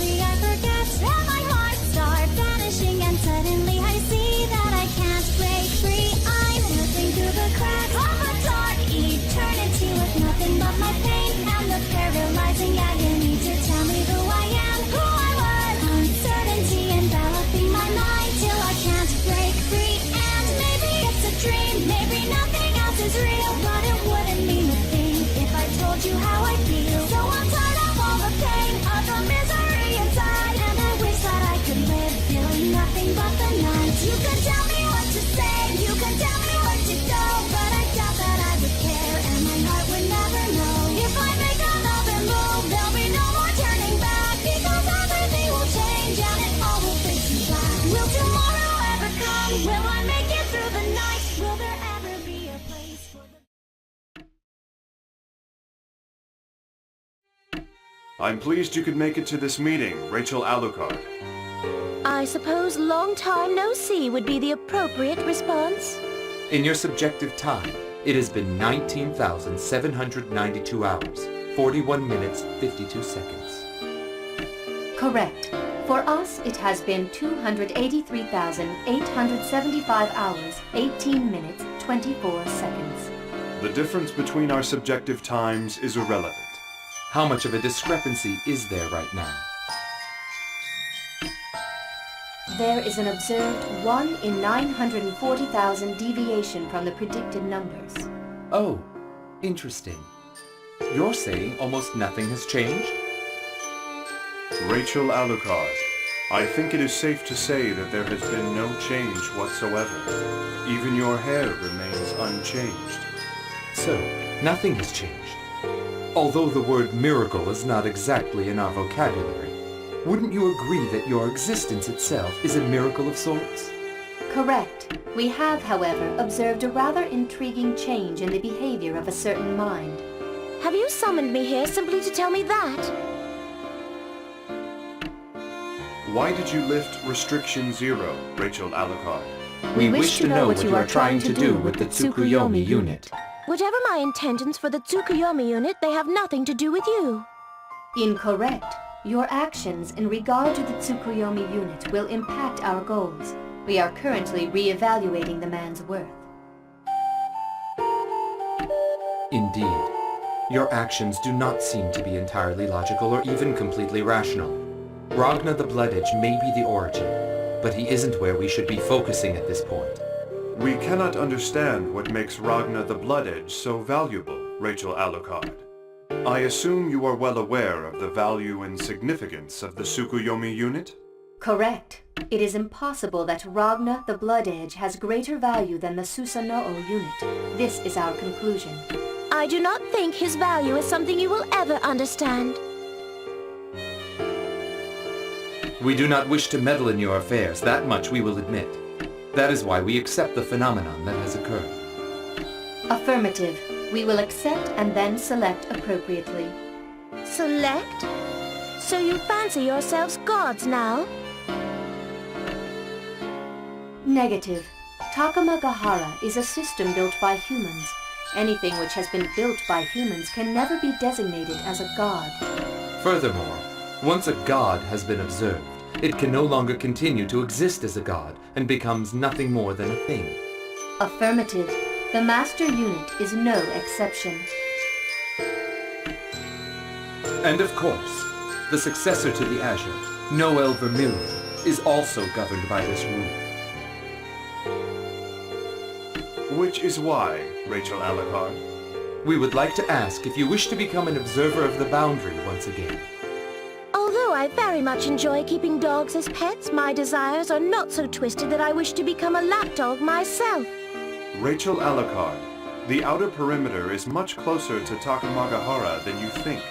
maybe I forget, and my heart start vanishing, and suddenly I see that I can't break free. I'm slipping through the cracks of a dark eternity with nothing but my pain and the paralyzing agony to tell me who I am, who I was. Uncertainty enveloping my mind till I can't break free. And maybe it's a dream, maybe nothing else is real, but it wouldn't mean a thing if I told you how I feel. So I'm tired of all the pain, of the misery inside, and I wish that I could live feeling nothing but the night. You could tell me what to say, you could tell me what to do, but I doubt that I would care, and my heart would never know. If I make another move, there'll be no more turning back, because everything will change and it all will fade to black. Will tomorrow ever come? Will I make it through the night? Will there ever be a place for the... I'm pleased you could make it to this meeting, Rachel Alucard. I suppose long time no see would be the appropriate response. In your subjective time, it has been 19,792 hours, 41 minutes, 52 seconds. Correct. For us, it has been 283,875 hours, 18 minutes, 24 seconds. The difference between our subjective times is irrelevant. How much of a discrepancy is there right now? There is an observed 1 in 940,000 deviation from the predicted numbers. Oh, interesting. You're saying almost nothing has changed? Rachel Alucard, I think it is safe to say that there has been no change whatsoever. Even your hair remains unchanged. So, nothing has changed. Although the word miracle is not exactly in our vocabulary, wouldn't you agree that your existence itself is a miracle of sorts? Correct. We have, however, observed a rather intriguing change in the behavior of a certain mind. Have you summoned me here simply to tell me that? Why did you lift Restriction 0, Rachel Alucard? We wish to know what you are trying to do with the Tsukuyomi unit. Whatever my intentions for the Tsukuyomi unit, they have nothing to do with you. Incorrect. Your actions in regard to the Tsukuyomi unit will impact our goals. We are currently re-evaluating the man's worth. Indeed. Your actions do not seem to be entirely logical or even completely rational. Ragna the Blood Edge may be the origin, but he isn't where we should be focusing at this point. We cannot understand what makes Ragna the Blood Edge so valuable, Rachel Alucard. I assume you are well aware of the value and significance of the Tsukuyomi unit? Correct. It is impossible that Ragna the Blood Edge has greater value than the Susanoo unit. This is our conclusion. I do not think his value is something you will ever understand. We do not wish to meddle in your affairs, that much we will admit. That is why we accept the phenomenon that has occurred. Affirmative. We will accept and then select appropriately. Select? So you fancy yourselves gods now? Negative. Takamagahara is a system built by humans. Anything which has been built by humans can never be designated as a god. Furthermore, once a god has been observed, it can no longer continue to exist as a god and becomes nothing more than a thing. Affirmative. The master unit is no exception. And of course, the successor to the Azure, Noel Vermilion, is also governed by this rule. Which is why, Rachel Alucard? We would like to ask if you wish to become an observer of the boundary once again. Although I very much enjoy keeping dogs as pets, my desires are not so twisted that I wish to become a lapdog myself. Rachel Alucard, the outer perimeter is much closer to Takamagahara than you think.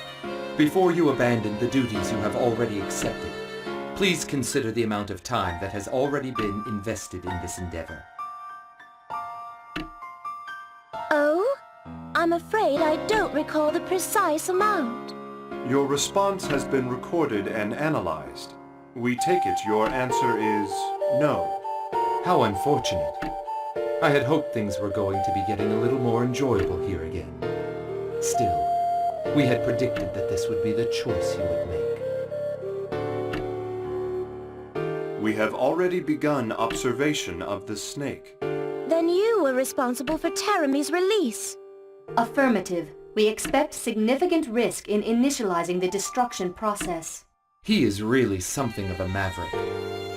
Before you abandon the duties you have already accepted, please consider the amount of time that has already been invested in this endeavor. Oh? I'm afraid I don't recall the precise amount. Your response has been recorded and analyzed. We take it your answer is no. How unfortunate. I had hoped things were going to be getting a little more enjoyable here again. Still, we had predicted that this would be the choice you would make. We have already begun observation of the snake. Then you were responsible for Terami's release. Affirmative. We expect significant risk in initializing the destruction process. He is really something of a maverick.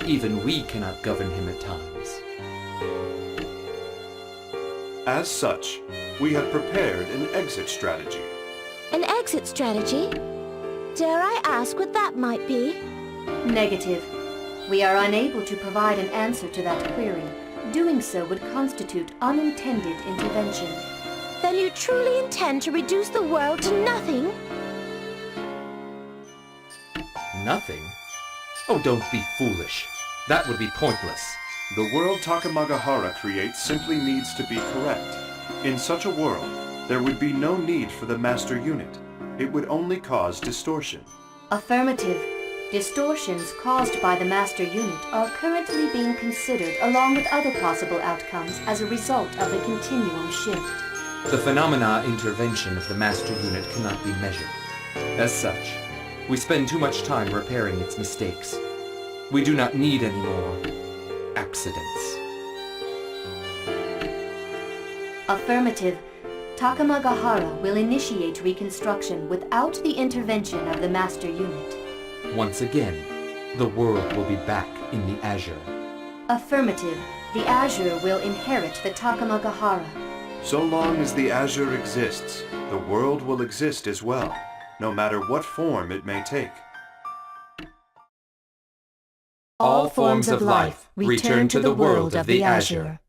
Even we cannot govern him at times. As such, we have prepared an exit strategy. An exit strategy? Dare I ask what that might be? Negative. We are unable to provide an answer to that query. Doing so would constitute unintended intervention. Then you truly intend to reduce the world to nothing? Nothing? Oh, don't be foolish. That would be pointless. The world Takamagahara creates simply needs to be correct. In such a world, there would be no need for the master unit. It would only cause distortion. Affirmative. Distortions caused by the master unit are currently being considered along with other possible outcomes as a result of the continuum shift. The phenomena intervention of the master unit cannot be measured. As such, we spend too much time repairing its mistakes. We do not need any more accidents. Affirmative. Takamagahara will initiate reconstruction without the intervention of the master unit. Once again, the world will be back in the Azure. Affirmative. The Azure will inherit the Takamagahara. So long as the Azure exists, the world will exist as well, no matter what form it may take. All forms of life return to the world of the Azure.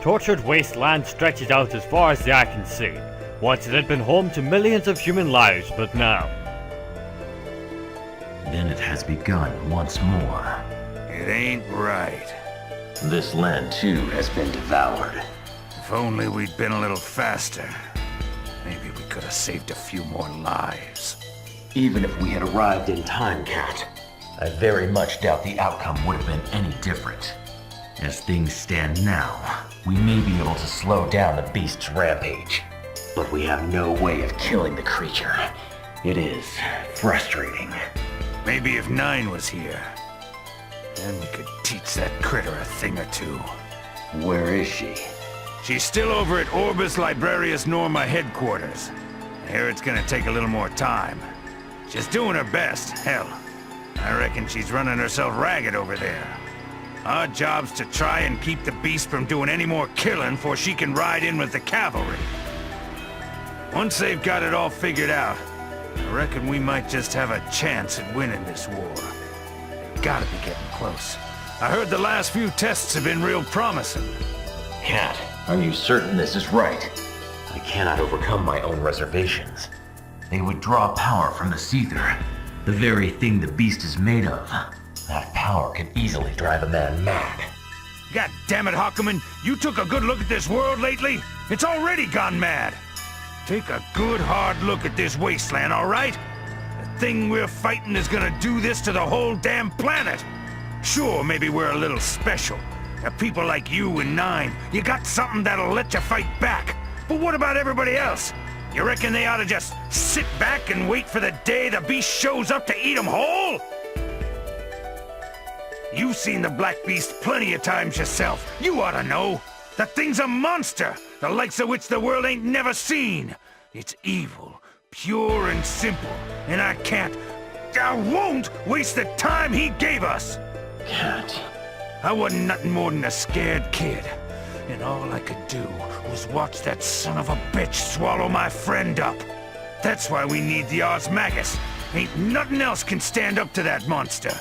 Tortured wasteland stretches out as far as the eye can see. Once it had been home to millions of human lives, but now... Then it has begun once more. It ain't right. This land too has been devoured. If only we'd been a little faster. Maybe we could have saved a few more lives. Even if we had arrived in time, Cat, I very much doubt the outcome would have been any different. As things stand now, we may be able to slow down the beast's rampage, but we have no way of killing the creature. It is frustrating. Maybe if Nine was here, then we could teach that critter a thing or two. Where is she? She's still over at Orbis Librarius Norma headquarters. I hear it's gonna take a little more time. She's doing her best, hell. I reckon she's running herself ragged over there. Our job's to try and keep the beast from doing any more killing before she can ride in with the cavalry. Once they've got it all figured out, I reckon we might just have a chance at winning this war. Gotta be getting close. I heard the last few tests have been real promising. Cat, are you certain this is right? I cannot overcome my own reservations. They would draw power from the Seether, the very thing the beast is made of. That power could easily drive a man mad. God damn it, Hakumen! You took a good look at this world lately? It's already gone mad! Take a good hard look at this wasteland, alright? The thing we're fighting is gonna do this to the whole damn planet! Sure, maybe we're a little special. People like you and Nine, you got something that'll let you fight back. But what about everybody else? You reckon they ought to just sit back and wait for the day the beast shows up to eat them whole? You've seen the Black Beast plenty of times yourself. You ought to know. That thing's a monster, the likes of which the world ain't never seen. It's evil, pure and simple, and I won't waste the time he gave us. Cat. I wasn't nothing more than a scared kid, and all I could do was watch that son of a bitch swallow my friend up. That's why we need the Ars Magus. Ain't nothing else can stand up to that monster.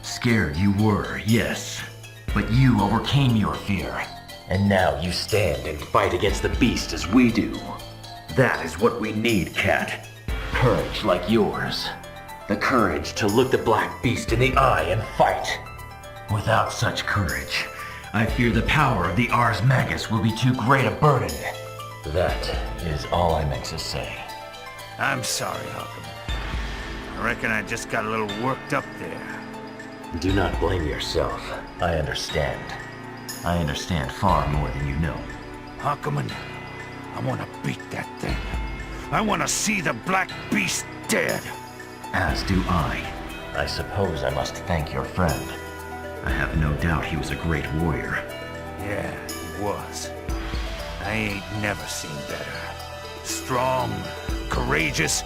Scared you were, yes. But you overcame your fear. And now you stand and fight against the beast as we do. That is what we need, Cat. Courage like yours. The courage to look the Black Beast in the eye and fight. Without such courage, I fear the power of the Ars Magus will be too great a burden. That is all I meant to say. I'm sorry, Hakumen. I reckon I just got a little worked up there. Do not blame yourself. I understand. I understand far more than you know. Hakumen, I want to beat that thing. I want to see the Black Beast dead. As do I. I suppose I must thank your friend. I have no doubt he was a great warrior. Yeah, he was. I ain't never seen better. Strong, courageous,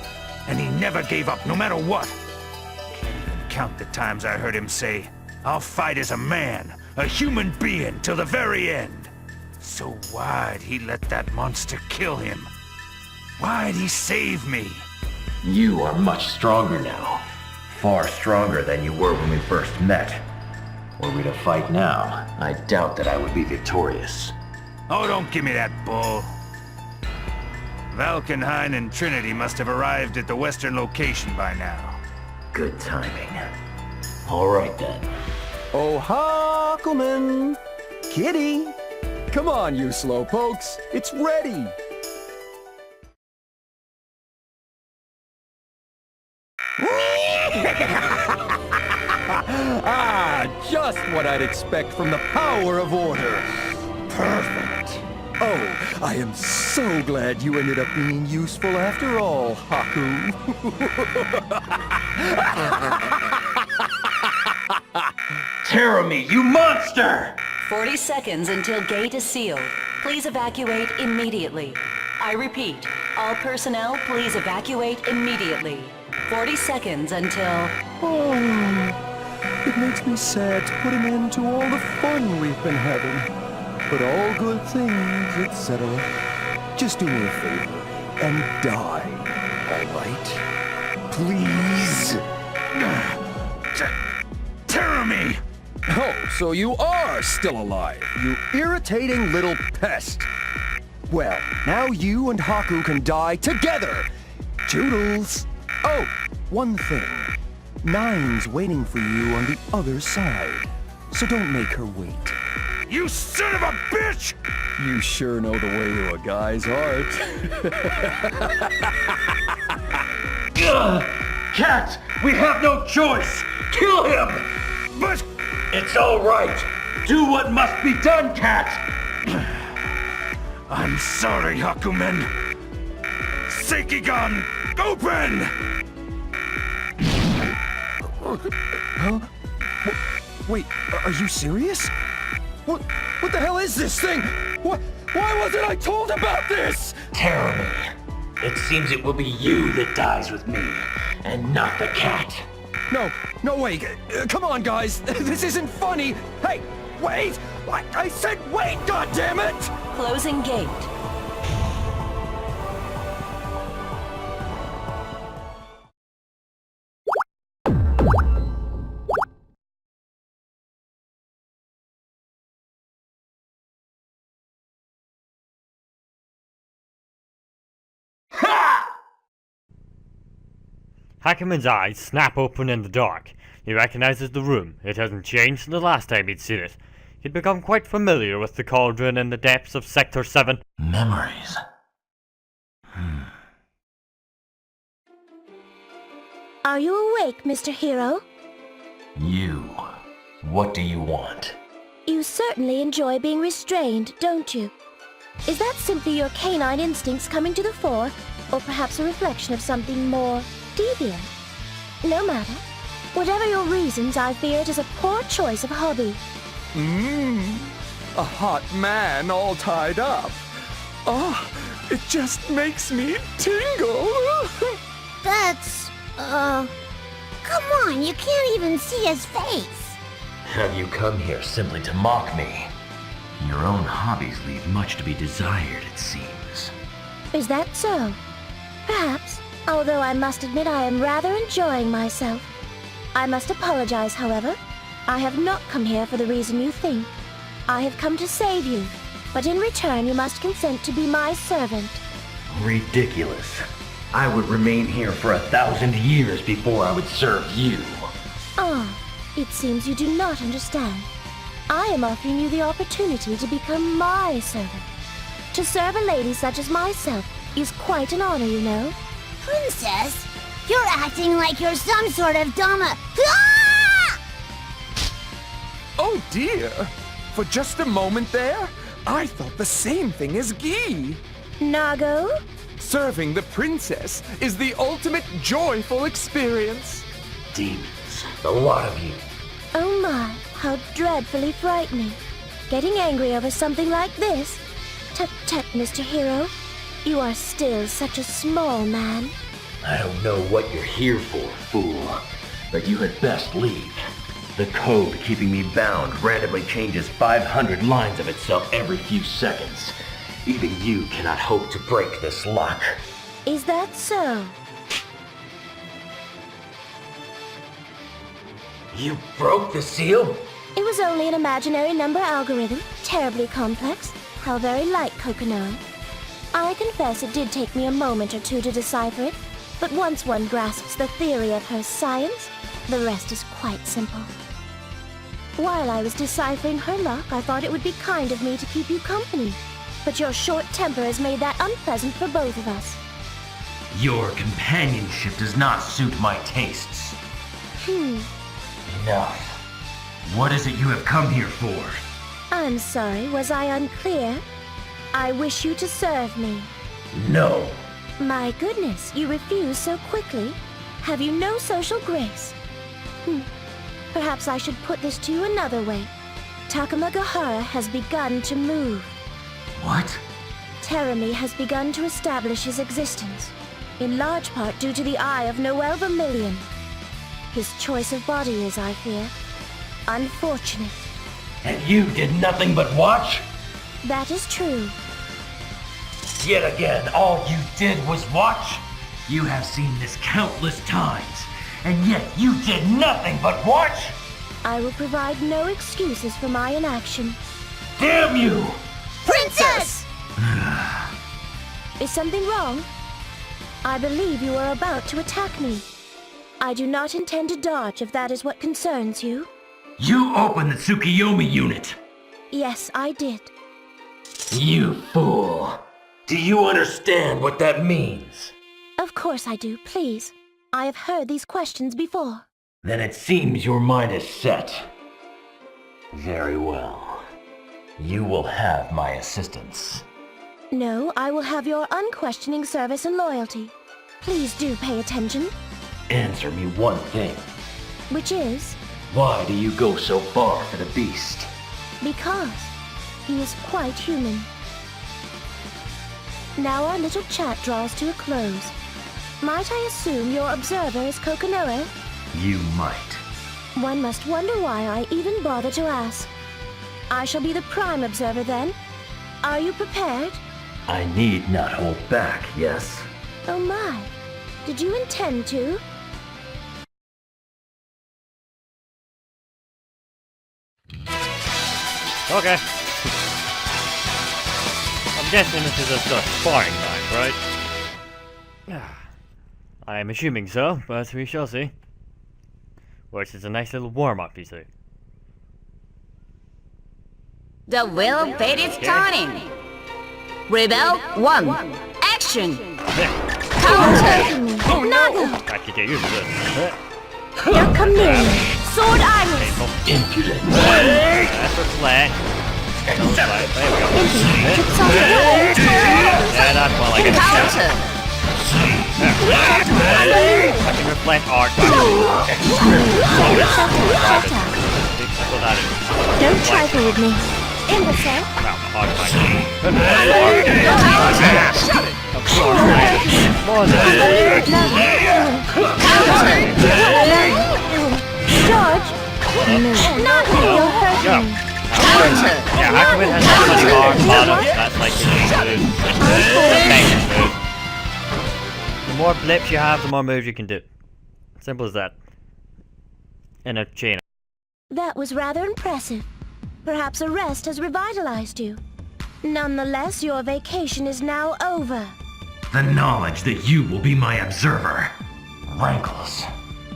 and he never gave up, no matter what. Can't even count the times I heard him say, "I'll fight as a man, a human being, till the very end." So why'd he let that monster kill him? Why'd he save me? You are much stronger now. Far stronger than you were when we first met. Were we to fight now, I doubt that I would be victorious. Oh, don't give me that bull. Valkenhayn and Trinity must have arrived at the western location by now. Good timing. All right then. Oh, Hakumen! Kitty! Come on, you slowpokes. It's ready! Just what I'd expect from the power of order. Perfect. Oh, I am so glad you ended up being useful after all, Haku. Terumi, you monster! 40 seconds until gate is sealed. Please evacuate immediately. I repeat, all personnel, please evacuate immediately. 40 seconds until... Oh, it makes me sad to put an end to all the fun we've been having. But all good things, etc. Just do me a favor and die, all right? Please? Terumi! Oh, so you are still alive, you irritating little pest. Well, now you and Haku can die together. Toodles. Oh, one thing. Nine's waiting for you on the other side. So don't make her wait. You son of a bitch! You sure know the way to a guy's heart. Cat, we have no choice! Kill him! But... It's all right. Do what must be done, Cat! I'm sorry, Hakumen. Seikigan, open! Huh? Wait, are you serious? What the hell is this thing? Why wasn't I told about this? Terumi, it seems it will be you that dies with me, and not the cat. No, wait. Come on, guys. This isn't funny. Hey, wait! I said wait, goddammit! Closing gate. Hakumen's eyes snap open in the dark. He recognizes the room. It hasn't changed since the last time he'd seen it. He'd become quite familiar with the cauldron in the depths of Sector 7. Memories. Are you awake, Mr. Hero? You. What do you want? You certainly enjoy being restrained, don't you? Is that simply your canine instincts coming to the fore, or perhaps a reflection of something more deviant? No matter. Whatever your reasons, I fear it is a poor choice of hobby. A hot man all tied up. Oh, it just makes me tingle. That's, come on, you can't even see his face. Have you come here simply to mock me? Your own hobbies leave much to be desired, it seems. Is that so? Perhaps, although I must admit I am rather enjoying myself. I must apologize, however. I have not come here for the reason you think. I have come to save you, but in return you must consent to be my servant. Ridiculous. I would remain here for 1,000 years before I would serve you. Ah, it seems you do not understand. I am offering you the opportunity to become my servant. To serve a lady such as myself is quite an honor, you know. Princess, You're acting like you're some sort of dumb... Ah! Oh dear! For just a moment there, I thought the same thing as Guy. Nago? Serving the princess is the ultimate joyful experience. Demons, the lot of you. Oh my, how dreadfully frightening. Getting angry over something like this? Tut-tut, Mr. Hero. You are still such a small man. I don't know what you're here for, fool, but you had best leave. The code keeping me bound randomly changes 500 lines of itself every few seconds. Even you cannot hope to break this lock. Is that so? You broke the seal? It was only an imaginary number algorithm, terribly complex, how very like Kokonoe. I confess it did take me a moment or two to decipher it, but once one grasps the theory of her science, the rest is quite simple. While I was deciphering her lock, I thought it would be kind of me to keep you company, but your short temper has made that unpleasant for both of us. Your companionship does not suit my tastes. Enough. What is it you have come here for? I'm sorry, was I unclear? I wish you to serve me. No. My goodness, you refuse so quickly. Have you no social grace? Perhaps I should put this to you another way. Takamagahara has begun to move. What? Terami has begun to establish his existence, in large part due to the eye of Noel Vermilion. His choice of body is, I fear, unfortunate. And you did nothing but watch? That is true. Yet again, all you did was watch? You have seen this countless times, and yet you did nothing but watch? I will provide no excuses for my inaction. Damn you! Princess! Is something wrong? I believe you are about to attack me. I do not intend to dodge if that is what concerns you. You opened the Tsukuyomi unit! Yes, I did. You fool! Do you understand what that means? Of course I do, please. I have heard these questions before. Then it seems your mind is set. Very well. You will have my assistance. No, I will have your unquestioning service and loyalty. Please do pay attention. Answer me one thing. Which is? Why do you go so far for the beast? Because he is quite human. Now our little chat draws to a close. Might I assume your observer is Kokonoe? You might. One must wonder why I even bother to ask. I shall be the prime observer then. Are you prepared? I need not hold back, yes? Oh my. Did you intend to? Okay. I'm guessing this is a sort of sparring match, right? I am assuming so, but we shall see. Which is a nice little warm-up, you see. The wheel of fate is turning. Rebel 1. Action! Counter! Oh no! I could get used to this. Here come in. Sword Iris! Impudent! That's a flat. No flat. There we go. Yeah, that's more like it. Counter! I can reflect art. Don't trifle with me. Imbecile. No, art of course, more than George! Not me, you're hurting me. yeah, Hakumen has so many art bottoms, that's like his move. The more blips you have, the more moves you can do. Simple as that. In a chain. That was rather impressive. Perhaps a rest has revitalized you. Nonetheless, your vacation is now over. The knowledge that you will be my observer rankles.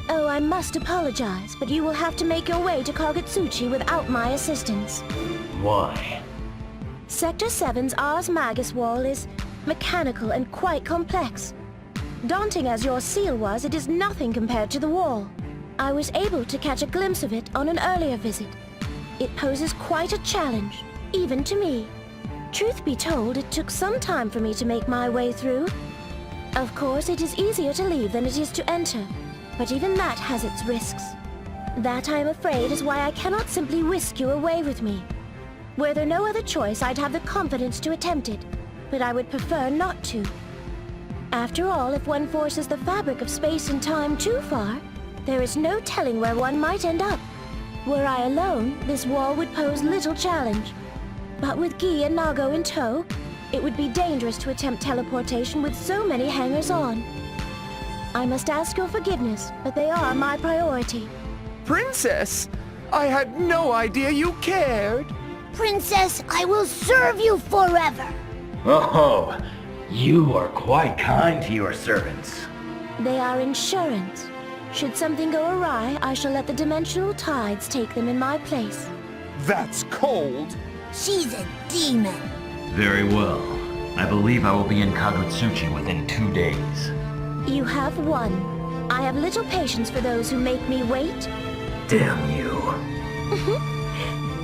Oh, I must apologize, but you will have to make your way to Kagutsuchi without my assistance. Why? Sector 7's Ars Magus wall is mechanical and quite complex. Daunting as your seal was, it is nothing compared to the wall. I was able to catch a glimpse of it on an earlier visit. It poses quite a challenge, even to me. Truth be told, it took some time for me to make my way through. Of course, it is easier to leave than it is to enter, but even that has its risks. That, I am afraid, is why I cannot simply whisk you away with me. Were there no other choice, I'd have the confidence to attempt it, but I would prefer not to. After all, if one forces the fabric of space and time too far, there is no telling where one might end up. Were I alone, this wall would pose little challenge. But with Guy and Nago in tow, it would be dangerous to attempt teleportation with so many hangers-on. I must ask your forgiveness, but they are my priority. Princess, I had no idea you cared. Princess, I will serve you forever. Oh, you are quite kind to your servants. They are insurance. Should something go awry, I shall let the dimensional tides take them in my place. That's cold. She's a demon. Very well. I believe I will be in Kagutsuchi within 2 days. You have won. I have little patience for those who make me wait. Damn you.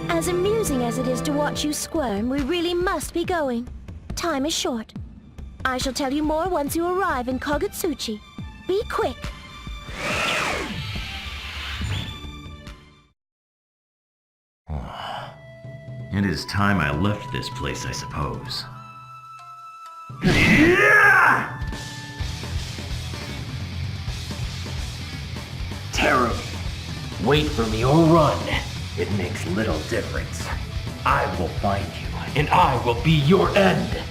As amusing as it is to watch you squirm, we really must be going. Time is short. I shall tell you more once you arrive in Kagutsuchi. Be quick. It is time I left this place, I suppose. Terrible. Wait for me or run. It makes little difference. I will find you, and I will be your end.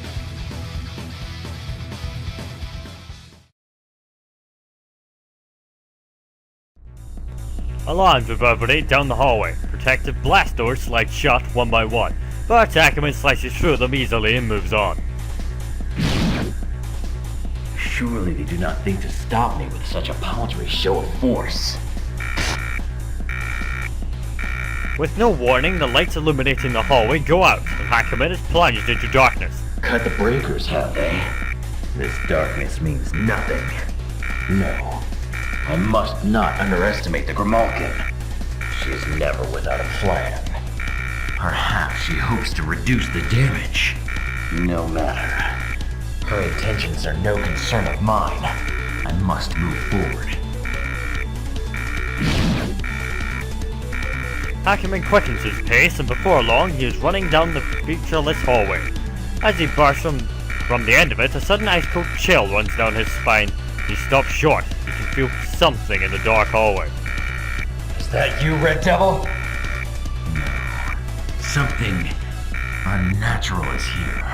Alarms reverberate down the hallway. Protective blast doors slide shut one by one, but Hakumen slices through them easily and moves on. Surely they do not think to stop me with such a paltry show of force. With no warning, the lights illuminating the hallway go out, and Hakumen is plunged into darkness. Cut the breakers, have they? This darkness means nothing. No. I must not underestimate the Grimalkin. She is never without a plan. Perhaps she hopes to reduce the damage. No matter. Her intentions are no concern of mine. I must move forward. Hakumen quickens his pace, and before long he is running down the featureless hallway. As he bursts from the end of it, a sudden ice-cold chill runs down his spine. He stops short. He can feel something in the dark hallway. Is that you, Red Devil? No. Something unnatural is here.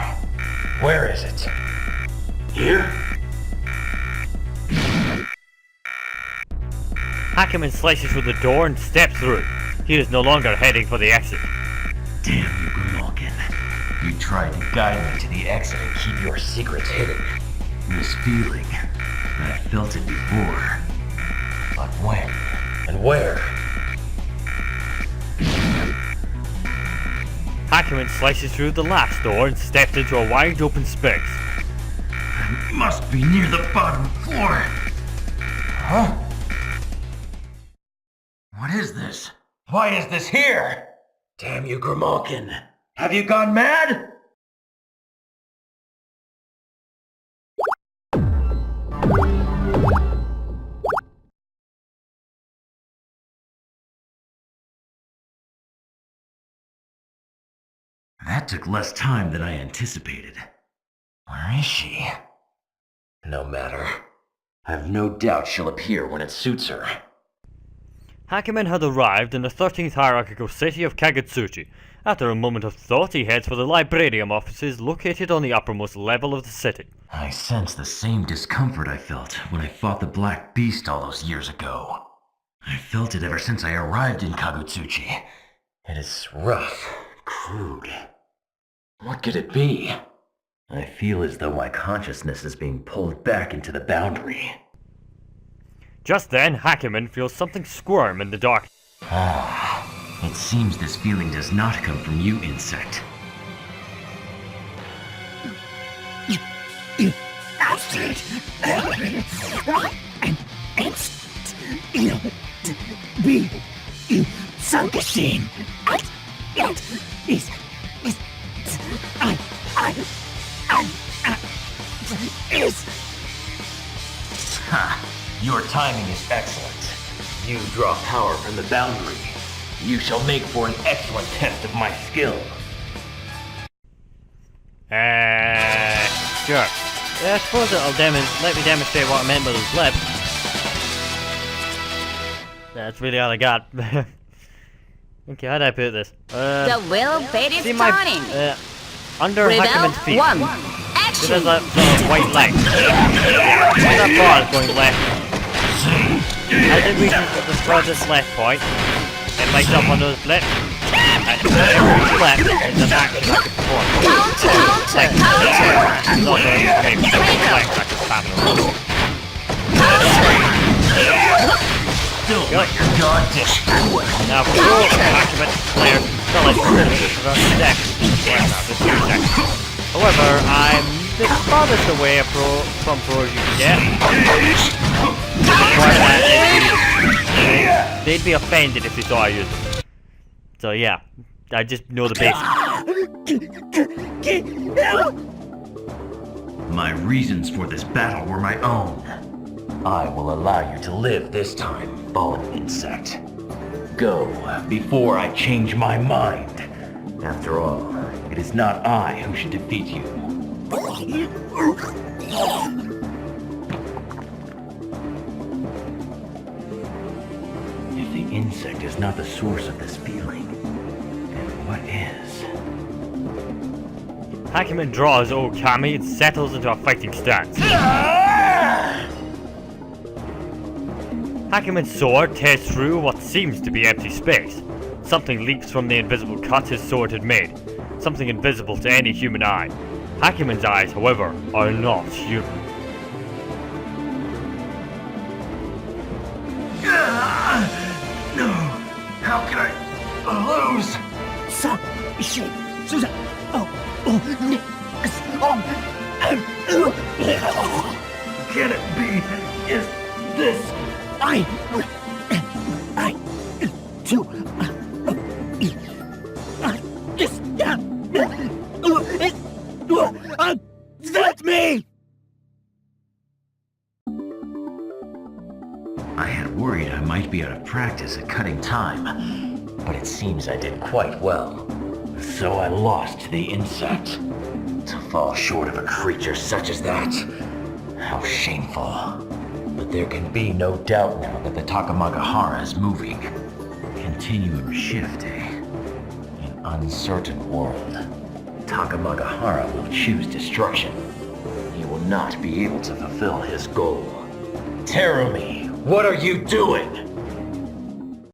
Where is it? Here? Hakumen slices through the door and steps through it. He is no longer heading for the exit. Damn you, Grimalkin. You tried to guide me to the exit and keep your secrets hidden. This feeling, I felt it before. But when? And where? Hakumen slices through the last door and steps into a wide open space. I must be near the bottom floor. Huh? What is this? Why is this here? Damn you, Grimalkin. Have you gone mad? That took less time than I anticipated. Where is she? No matter. I've no doubt she'll appear when it suits her. Hakumen had arrived in the 13th hierarchical city of Kagutsuchi. After a moment of thought, he heads for the Librarium offices located on the uppermost level of the city. I sense the same discomfort I felt when I fought the Black Beast all those years ago. I felt it ever since I arrived in Kagutsuchi. It is rough, crude. What could it be? I feel as though my consciousness is being pulled back into the boundary. Just then, Hakumen feels something squirm in the dark. It seems this feeling does not come from you, insect. Be Sunkesin. Your timing is excellent. You draw power from the boundary. You shall make for an excellent test of my skill. Sure. Yeah, I suppose it'll let me demonstrate what I meant by those lips. That's really all I got. Okay, how do I put this? The will bait is see my, turning. under Rebel Hakumen's feet. 1. See, Action. there's that sort of white line. See that bar is going left. As it reaches the furthest left point, it lights up on those blips. And every left is an action I can perform. Counter. It's also a flex I can spam around. Don't let your guard down. Now, pro Hakumen players still like for the deck. Well, no, just 2 seconds. However, I'm the farthest away from pros you can get. They'd be offended if they saw I used them. So yeah, I just know the basics. My reasons for this battle were my own. I will allow you to live this time, fallen insect. Go, before I change my mind. After all, it is not I who should defeat you. If the insect is not the source of this feeling, then what is? Hakumen draws Okami and settles into a fighting stance. Hakumen's sword tears through what seems to be empty space. Something leaps from the invisible cut his sword had made. Something invisible to any human eye. Hakumen's eyes, however, are not human. No! How can I lose? Can it be? Is this? That's me! I had worried I might be out of practice at cutting time, but it seems I did quite well. So I lost to the insect. To fall short of a creature such as that, how shameful. But there can be no doubt now that the Takamagahara is moving. Continuum shift, eh? An uncertain world. Takamagahara will choose destruction. He will not be able to fulfill his goal. Terumi, what are you doing?